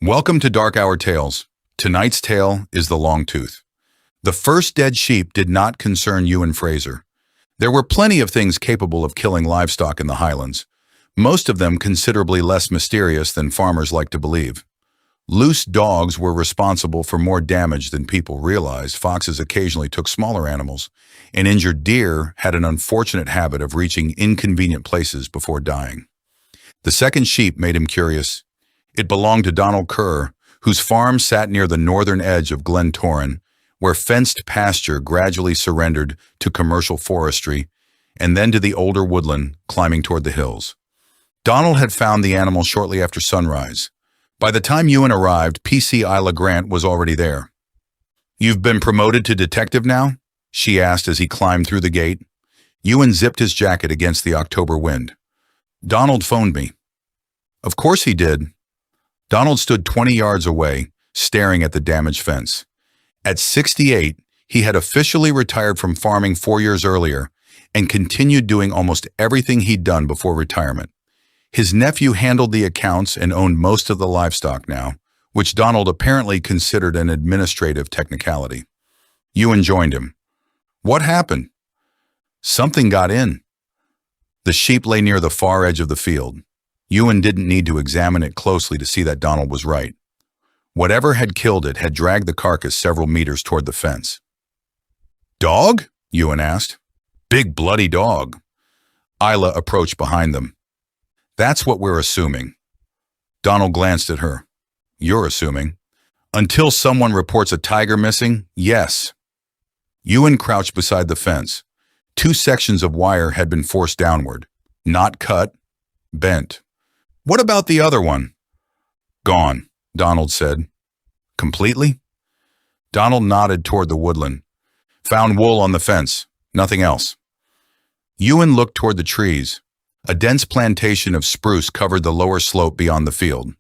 Welcome to Dark Hour Tales. Tonight's tale is the Longtooth. The first dead sheep did not concern Ewan Fraser. There were plenty of things capable of killing livestock in the Highlands, most of them considerably less mysterious than farmers like to believe. Loose dogs were responsible for more damage than people realized. Foxes occasionally took smaller animals, and injured deer had an unfortunate habit of reaching inconvenient places before dying. The second sheep made him curious. It belonged to Donald Kerr, whose farm sat near the northern edge of Glen Torran, where fenced pasture gradually surrendered to commercial forestry and then to the older woodland climbing toward the hills. Donald had found the animal shortly after sunrise. By the time Ewan arrived, PC Isla Grant was already there. "You've been promoted to detective now?" she asked as he climbed through the gate. Ewan zipped his jacket against the October wind. "Donald phoned me." "Of course he did." Donald stood 20 yards away, staring at the damaged fence. At 68, he had officially retired from farming 4 years earlier and continued doing almost everything he'd done before retirement. His nephew handled the accounts and owned most of the livestock now, which Donald apparently considered an administrative technicality. Ewan joined him. "What happened?" "Something got in." The sheep lay near the far edge of the field. Ewan didn't need to examine it closely to see that Donald was right. Whatever had killed it had dragged the carcass several meters toward the fence. "Dog?" Ewan asked. "Big bloody dog." Isla approached behind them. "That's what we're assuming." Donald glanced at her. "You're assuming." "Until someone reports a tiger missing, yes." Ewan crouched beside the fence. 2 sections of wire had been forced downward. Not cut, bent. "What about the other one?" "Gone," Donald said. "Completely?" Donald nodded toward the woodland. "Found wool on the fence. Nothing else." Ewan looked toward the trees. A dense plantation of spruce covered the lower slope beyond the field.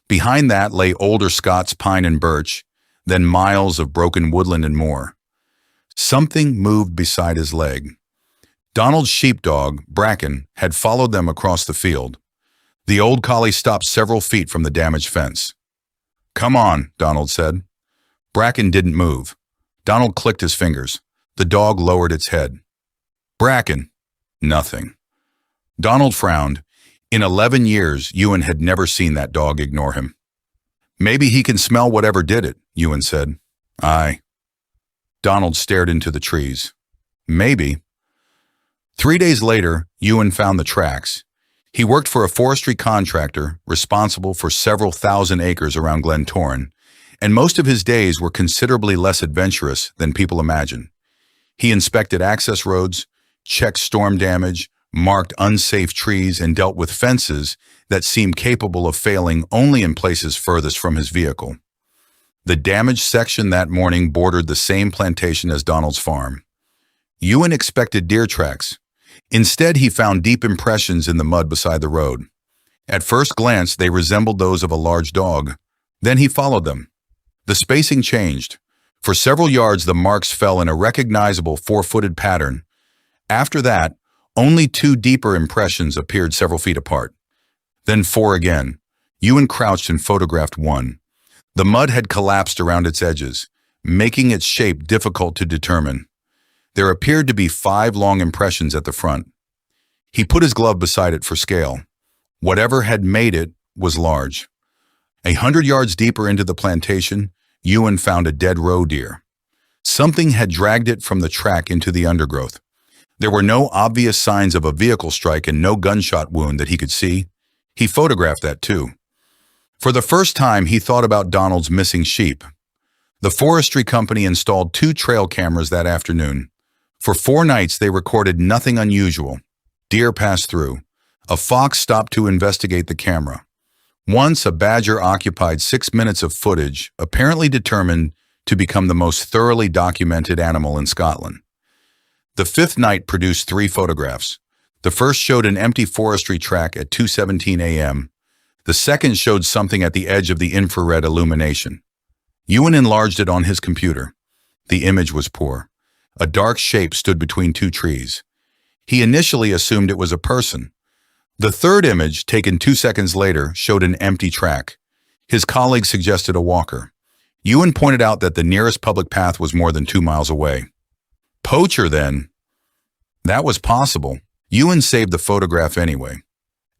Behind that lay older Scots pine and birch, then miles of broken woodland and more. Something moved beside his leg. Donald's sheepdog, Bracken, had followed them across the field. The old collie stopped several feet from the damaged fence. "Come on," Donald said. Bracken didn't move. Donald clicked his fingers. The dog lowered its head. "Bracken." Nothing. Donald frowned. In 11 years, Ewan had never seen that dog ignore him. "Maybe he can smell whatever did it," Ewan said. "Aye." Donald stared into the trees. "Maybe." 3 days later, Ewan found the tracks. He worked for a forestry contractor responsible for several thousand acres around Glen Torran, and most of his days were considerably less adventurous than people imagine. He inspected access roads, checked storm damage, marked unsafe trees, and dealt with fences that seemed capable of failing only in places furthest from his vehicle. The damaged section that morning bordered the same plantation as Donald's farm. Ewan expected deer tracks. Instead, he found deep impressions in the mud beside the road. At first glance, they resembled those of a large dog. Then he followed them. The spacing changed. For several yards, the marks fell in a recognizable 4-footed pattern. After that, only 2 deeper impressions appeared several feet apart. Then 4 again. Ewan crouched and photographed one. The mud had collapsed around its edges, making its shape difficult to determine. There appeared to be 5 long impressions at the front. He put his glove beside it for scale. Whatever had made it was large. 100 yards deeper into the plantation, Ewan found a dead roe deer. Something had dragged it from the track into the undergrowth. There were no obvious signs of a vehicle strike and no gunshot wound that he could see. He photographed that too. For the first time, he thought about Donald's missing sheep. The forestry company installed 2 trail cameras that afternoon. For 4 nights, they recorded nothing unusual. Deer passed through. A fox stopped to investigate the camera. Once, a badger occupied 6 minutes of footage, apparently determined to become the most thoroughly documented animal in Scotland. The 5th night produced 3 photographs. The first showed an empty forestry track at 2:17 a.m. The second showed something at the edge of the infrared illumination. Ewan enlarged it on his computer. The image was poor. A dark shape stood between 2 trees. He initially assumed it was a person. The third image, taken 2 seconds later, showed an empty track. His colleague suggested a walker. Ewan pointed out that the nearest public path was more than 2 miles away. Poacher, then? That was possible. Ewan saved the photograph anyway.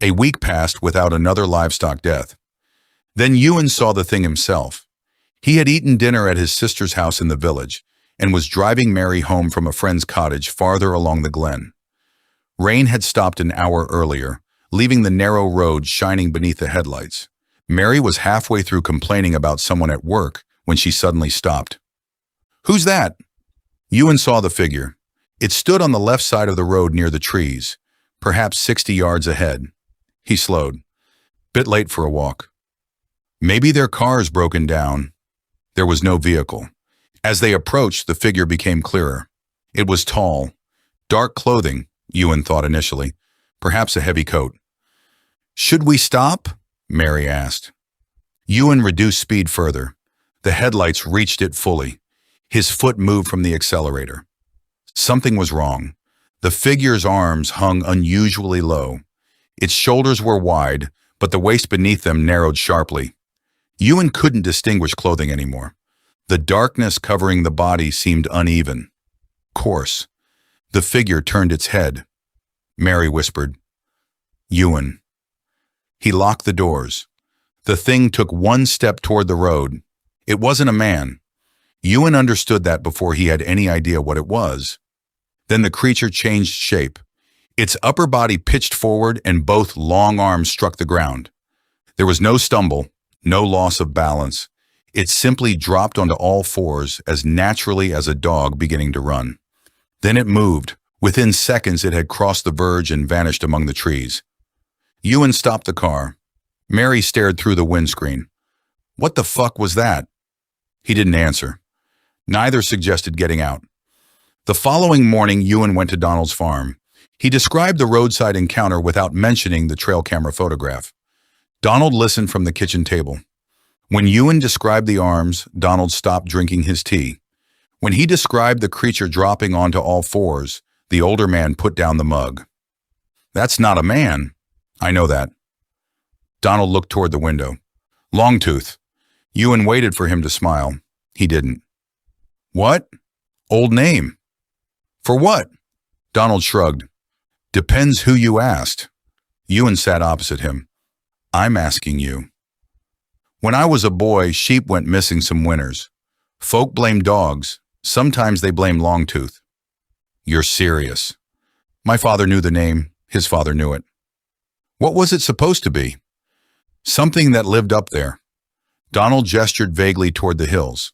A week passed without another livestock death. Then Ewan saw the thing himself. He had eaten dinner at his sister's house in the village and was driving Mary home from a friend's cottage farther along the glen. Rain had stopped an hour earlier, leaving the narrow road shining beneath the headlights. Mary was halfway through complaining about someone at work when she suddenly stopped. "Who's that?" Ewan saw the figure. It stood on the left side of the road near the trees, perhaps 60 yards ahead. He slowed. Bit late for a walk. Maybe their car's broken down. There was no vehicle. As they approached, the figure became clearer. It was tall. Dark clothing, Ewan thought initially. Perhaps a heavy coat. "Should we stop?" Mary asked. Ewan reduced speed further. The headlights reached it fully. His foot moved from the accelerator. Something was wrong. The figure's arms hung unusually low. Its shoulders were wide, but the waist beneath them narrowed sharply. Ewan couldn't distinguish clothing anymore. The darkness covering the body seemed uneven, coarse. The figure turned its head. Mary whispered, "Ewan." He locked the doors. The thing took one step toward the road. It wasn't a man. Ewan understood that before he had any idea what it was. Then the creature changed shape. Its upper body pitched forward and both long arms struck the ground. There was no stumble, no loss of balance. It simply dropped onto all fours as naturally as a dog beginning to run. Then it moved. Within seconds it had crossed the verge and vanished among the trees. Ewan stopped the car. Mary stared through the windscreen. "What the fuck was that?" He didn't answer. Neither suggested getting out. The following morning, Ewan went to Donald's farm. He described the roadside encounter without mentioning the trail camera photograph. Donald listened from the kitchen table. When Ewan described the arms, Donald stopped drinking his tea. When he described the creature dropping onto all fours, the older man put down the mug. "That's not a man." "I know that." Donald looked toward the window. "Longtooth." Ewan waited for him to smile. He didn't. "What? Old name." "For what?" Donald shrugged. "Depends who you asked." Ewan sat opposite him. "I'm asking you." "When I was a boy, sheep went missing some winters. Folk blame dogs. Sometimes they blame Longtooth." "You're serious." "My father knew the name. His father knew it." "What was it supposed to be?" "Something that lived up there." Donald gestured vaguely toward the hills.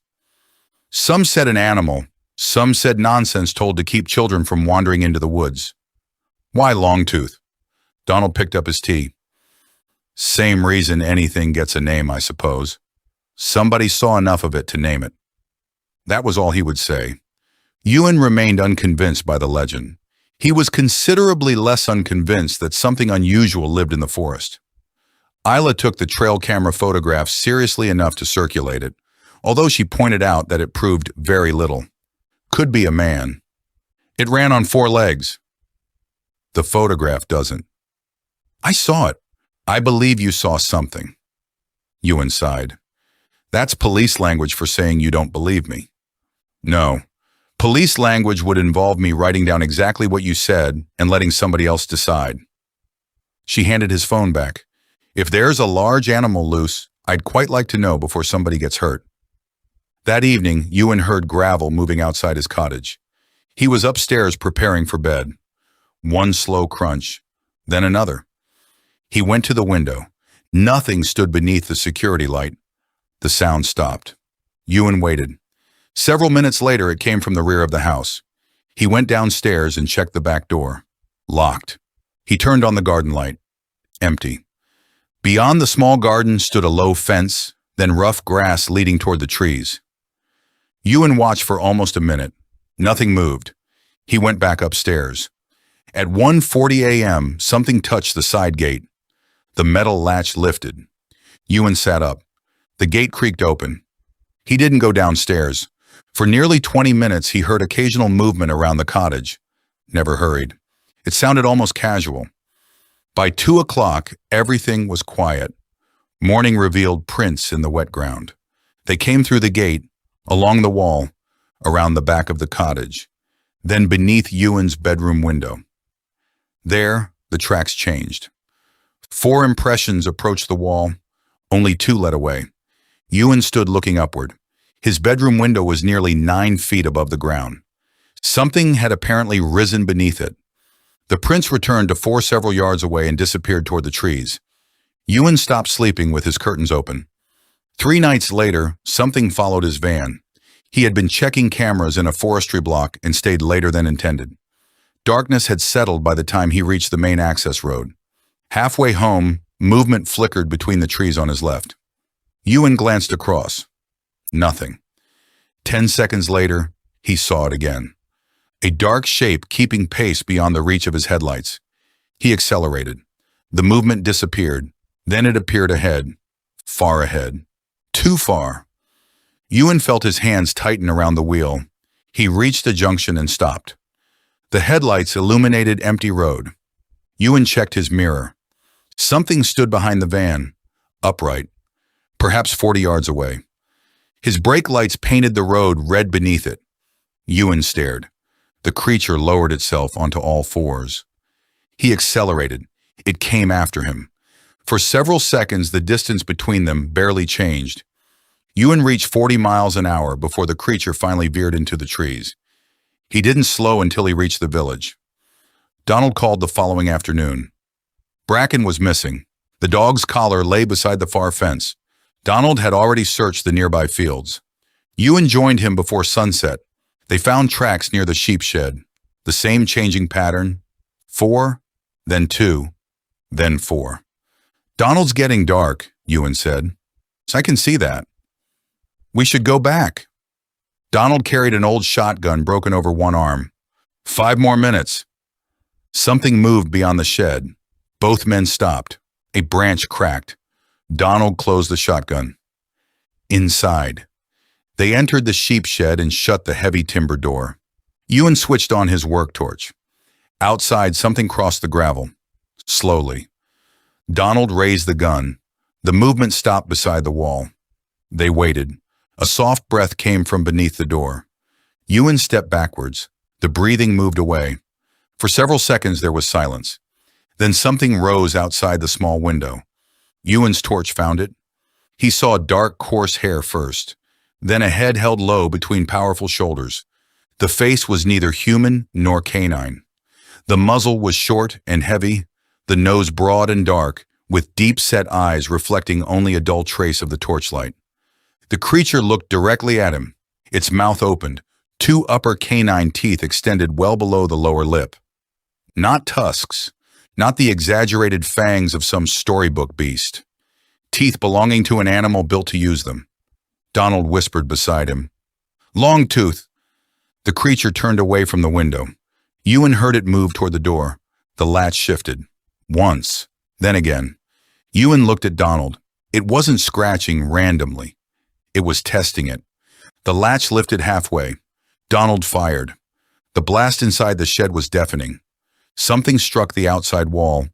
"Some said an animal. Some said nonsense told to keep children from wandering into the woods." "Why Longtooth?" Donald picked up his tea. "Same reason anything gets a name, I suppose. Somebody saw enough of it to name it." That was all he would say. Ewan remained unconvinced by the legend. He was considerably less unconvinced that something unusual lived in the forest. Isla took the trail camera photograph seriously enough to circulate it, although she pointed out that it proved very little. Could be a man. It ran on 4 legs. The photograph doesn't. "I saw it. I believe you saw something." Ewan sighed. "That's police language for saying you don't believe me." "No. Police language would involve me writing down exactly what you said and letting somebody else decide." She handed his phone back. "If there's a large animal loose, I'd quite like to know before somebody gets hurt." That evening, Ewan heard gravel moving outside his cottage. He was upstairs preparing for bed. One slow crunch, then another. He went to the window. Nothing stood beneath the security light. The sound stopped. Ewan waited. Several minutes later, it came from the rear of the house. He went downstairs and checked the back door. Locked. He turned on the garden light. Empty. Beyond the small garden stood a low fence, then rough grass leading toward the trees. Ewan watched for almost a minute. Nothing moved. He went back upstairs. At 1:40 a.m., something touched the side gate. The metal latch lifted. Ewan sat up. The gate creaked open. He didn't go downstairs. For nearly 20 minutes, he heard occasional movement around the cottage. Never hurried. It sounded almost casual. By 2 o'clock, everything was quiet. Morning revealed prints in the wet ground. They came through the gate, along the wall, around the back of the cottage, then beneath Ewan's bedroom window. There, the tracks changed. 4 impressions approached the wall, only 2 led away. Ewan stood looking upward. His bedroom window was nearly 9 feet above the ground. Something had apparently risen beneath it. The prints returned to 4 several yards away and disappeared toward the trees. Ewan stopped sleeping with his curtains open. 3 nights later, something followed his van. He had been checking cameras in a forestry block and stayed later than intended. Darkness had settled by the time he reached the main access road. Halfway home, movement flickered between the trees on his left. Ewan glanced across. Nothing. 10 seconds later, he saw it again. A dark shape keeping pace beyond the reach of his headlights. He accelerated. The movement disappeared. Then it appeared ahead. Far ahead. Too far. Ewan felt his hands tighten around the wheel. He reached a junction and stopped. The headlights illuminated empty road. Ewan checked his mirror. Something stood behind the van, upright, perhaps 40 yards away. His brake lights painted the road red beneath it. Ewan stared. The creature lowered itself onto all 4s. He accelerated. It came after him. For several seconds, the distance between them barely changed. Ewan reached 40 miles an hour before the creature finally veered into the trees. He didn't slow until he reached the village. Donald called the following afternoon. Bracken was missing. The dog's collar lay beside the far fence. Donald had already searched the nearby fields. Ewan joined him before sunset. They found tracks near the sheep shed. The same changing pattern. 4, then 2, then 4. Donald's getting dark, Ewan said. I can see that. We should go back. Donald carried an old shotgun broken over one arm. 5 more minutes. Something moved beyond the shed. Both men stopped. A branch cracked. Donald closed the shotgun. Inside. They entered the sheep shed and shut the heavy timber door. Ewan switched on his work torch. Outside, something crossed the gravel. Slowly. Donald raised the gun. The movement stopped beside the wall. They waited. A soft breath came from beneath the door. Ewan stepped backwards. The breathing moved away. For several seconds there was silence. Then something rose outside the small window. Ewan's torch found it. He saw dark, coarse hair first, then a head held low between powerful shoulders. The face was neither human nor canine. The muzzle was short and heavy, the nose broad and dark, with deep-set eyes reflecting only a dull trace of the torchlight. The creature looked directly at him. Its mouth opened. 2 upper canine teeth extended well below the lower lip. Not tusks, not the exaggerated fangs of some storybook beast. Teeth belonging to an animal built to use them. Donald whispered beside him. Longtooth. The creature turned away from the window. Ewan heard it move toward the door. The latch shifted. Once, then again. Ewan looked at Donald. It wasn't scratching randomly. It was testing it. The latch lifted halfway. Donald fired. The blast inside the shed was deafening. Something struck the outside wall.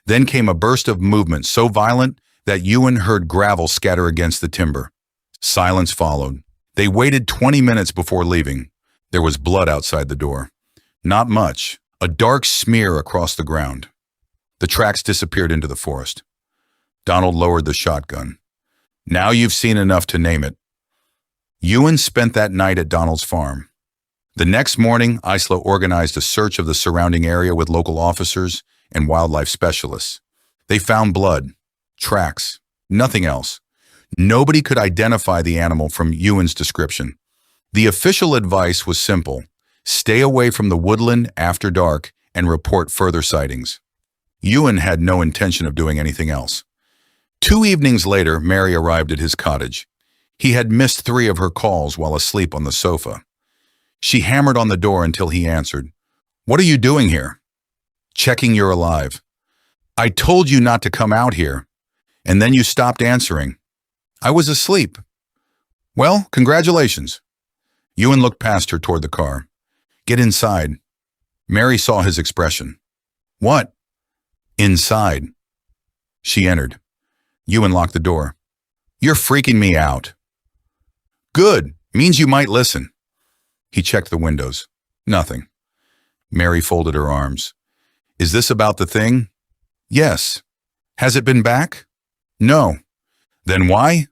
Then came a burst of movement so violent that Ewan heard gravel scatter against the timber. Silence followed. They waited 20 minutes before leaving. There was blood outside the door. Not much. A dark smear across the ground. The tracks disappeared into the forest. Donald lowered the shotgun. Now you've seen enough to name it. Ewan spent that night at Donald's farm. The next morning, Isla organized a search of the surrounding area with local officers and wildlife specialists. They found blood, tracks, nothing else. Nobody could identify the animal from Ewan's description. The official advice was simple: stay away from the woodland after dark and report further sightings. Ewan had no intention of doing anything else. 2 evenings later, Mary arrived at his cottage. He had missed 3 of her calls while asleep on the sofa. She hammered on the door until he answered. What are you doing here? Checking you're alive. I told you not to come out here, and then you stopped answering. I was asleep. Well, congratulations. Ewan looked past her toward the car. Get inside. Mary saw his expression. What? Inside. She entered. Ewan locked the door. You're freaking me out. Good. Means you might listen. He checked the windows. Nothing. Mary folded her arms. Is this about the thing? Yes. Has it been back? No. Then why?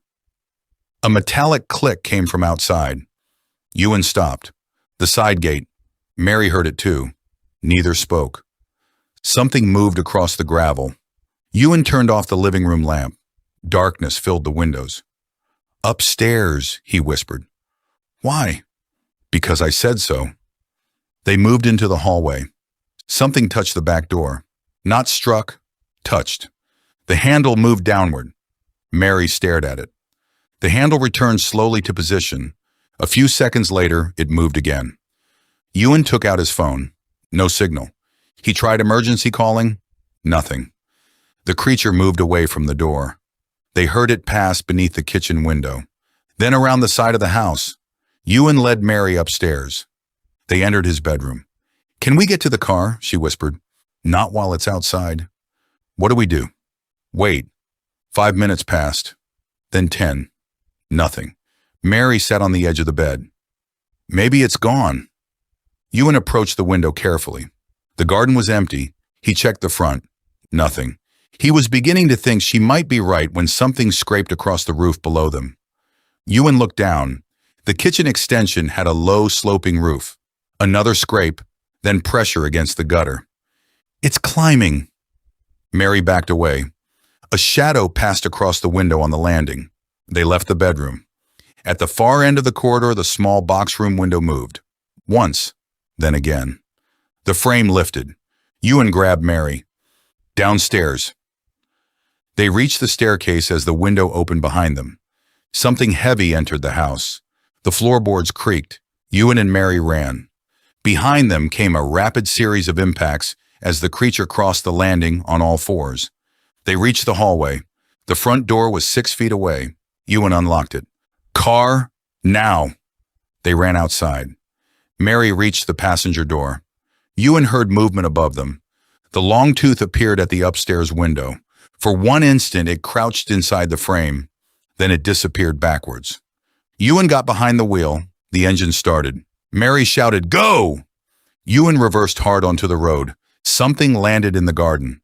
A metallic click came from outside. Ewan stopped. The side gate. Mary heard it too. Neither spoke. Something moved across the gravel. Ewan turned off the living room lamp. Darkness filled the windows. Upstairs, he whispered. Why? Because I said so. They moved into the hallway. Something touched the back door. Not struck, touched. The handle moved downward. Mary stared at it. The handle returned slowly to position. A few seconds later, it moved again. Ewan took out his phone. No signal. He tried emergency calling. Nothing. The creature moved away from the door. They heard it pass beneath the kitchen window. Then around the side of the house. Ewan led Mary upstairs. They entered his bedroom. Can we get to the car? She whispered. Not while it's outside. What do we do? Wait. 5 minutes passed. Then 10. Nothing. Mary sat on the edge of the bed. Maybe it's gone. Ewan approached the window carefully. The garden was empty. He checked the front. Nothing. He was beginning to think she might be right when something scraped across the roof below them. Ewan looked down. The kitchen extension had a low, sloping roof. Another scrape, then pressure against the gutter. It's climbing. Mary backed away. A shadow passed across the window on the landing. They left the bedroom. At the far end of the corridor, the small box room window moved. Once, then again. The frame lifted. Ewan grabbed Mary. Downstairs. They reached the staircase as the window opened behind them. Something heavy entered the house. The floorboards creaked. Ewan and Mary ran. Behind them came a rapid series of impacts as the creature crossed the landing on all fours. They reached the hallway. The front door was 6 feet away. Ewan unlocked it. Car, now. They ran outside. Mary reached the passenger door. Ewan heard movement above them. The Longtooth appeared at the upstairs window. For one instant, it crouched inside the frame. Then it disappeared backwards. Ewan got behind the wheel. The engine started. Mary shouted, "Go!" Ewan reversed hard onto the road. Something landed in the garden.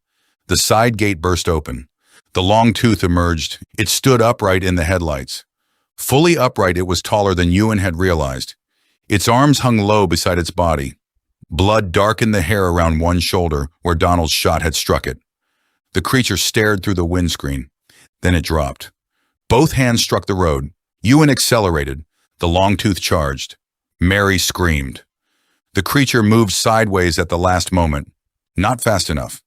The side gate burst open. The Longtooth emerged. It stood upright in the headlights. Fully upright, it was taller than Ewan had realized. Its arms hung low beside its body. Blood darkened the hair around one shoulder where Donald's shot had struck it. The creature stared through the windscreen. Then it dropped. Both hands struck the road. Ewan accelerated. The Longtooth charged. Mary screamed. The creature moved sideways at the last moment. Not fast enough.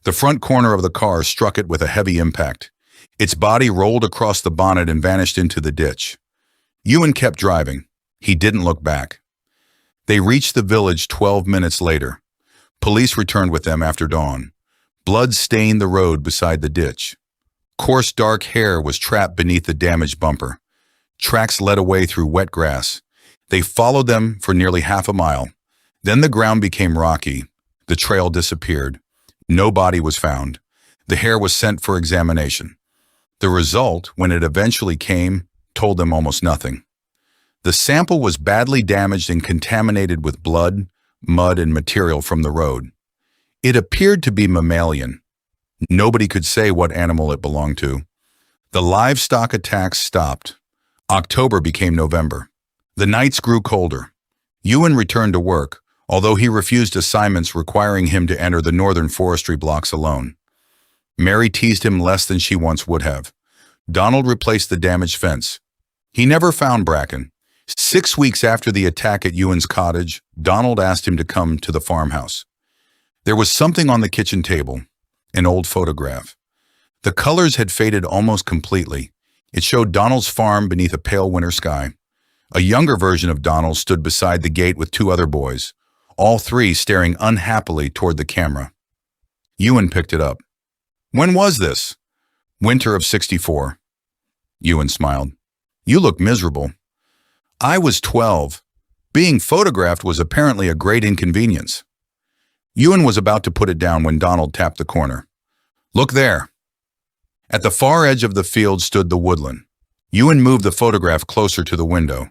The front corner of the car struck it with a heavy impact. Its body rolled across the bonnet and vanished into the ditch. Ewan kept driving. He didn't look back. They reached the village 12 minutes later. Police returned with them after dawn. Blood stained the road beside the ditch. Coarse dark hair was trapped beneath the damaged bumper. Tracks led away through wet grass. They followed them for nearly half a mile. Then the ground became rocky. The trail disappeared. No body was found. The hair was sent for examination. The result, when it eventually came, told them almost nothing. The sample was badly damaged and contaminated with blood, mud, and material from the road. It appeared to be mammalian. Nobody could say what animal it belonged to. The livestock attacks stopped. October became November. The nights grew colder. Ewan returned to work, although he refused assignments requiring him to enter the northern forestry blocks alone. Mary teased him less than she once would have. Donald replaced the damaged fence. He never found Bracken. 6 weeks after the attack at Ewan's cottage, Donald asked him to come to the farmhouse. There was something on the kitchen table, an old photograph. The colors had faded almost completely. It showed Donald's farm beneath a pale winter sky. A younger version of Donald stood beside the gate with 2 other boys, all 3 staring unhappily toward the camera. Ewan picked it up. When was this? Winter of '64. Ewan smiled. You look miserable. I was 12. Being photographed was apparently a great inconvenience. Ewan was about to put it down when Donald tapped the corner. Look there. At the far edge of the field stood the woodland. Ewan moved the photograph closer to the window.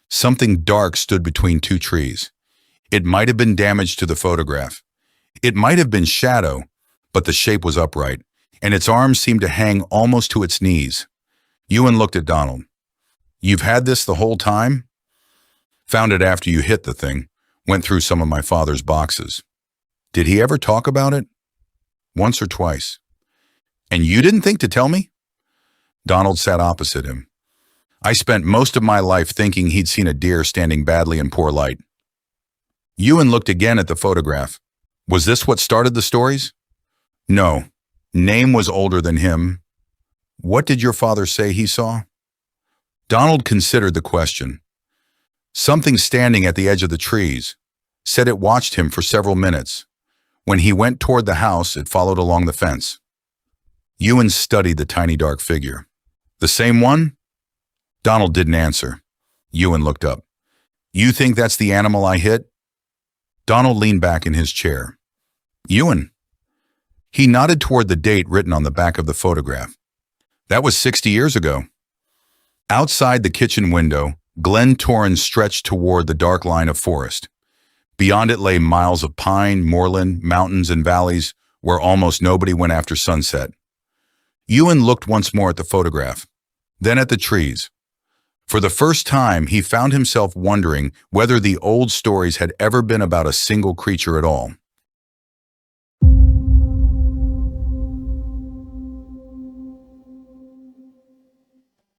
Something dark stood between two trees. It might have been damage to the photograph. It might have been shadow, but the shape was upright, and its arms seemed to hang almost to its knees. Ewan looked at Donald. "You've had this the whole time?" "Found it after you hit the thing. Went through some of my father's boxes." "Did he ever talk about it?" "Once or twice." "And you didn't think to tell me?" Donald sat opposite him. "I spent most of my life thinking he'd seen a deer standing badly in poor light." Ewan looked again at the photograph. "Was this what started the stories?" "No. Name was older than him." "What did your father say he saw?" Donald considered the question. "Something standing at the edge of the trees. Said it watched him for several minutes. When he went toward the house, it followed along the fence." Ewan studied the tiny dark figure. "The same one?" Donald didn't answer. Ewan looked up. "You think that's the animal I hit?" Donald leaned back in his chair. "Ewan." He nodded toward the date written on the back of the photograph. "That was 60 years ago." Outside the kitchen window, Glen Torran stretched toward the dark line of forest. Beyond it lay miles of pine, moorland, mountains, and valleys where almost nobody went after sunset. Ewan looked once more at the photograph, then at the trees. For the first time, he found himself wondering whether the old stories had ever been about a single creature at all.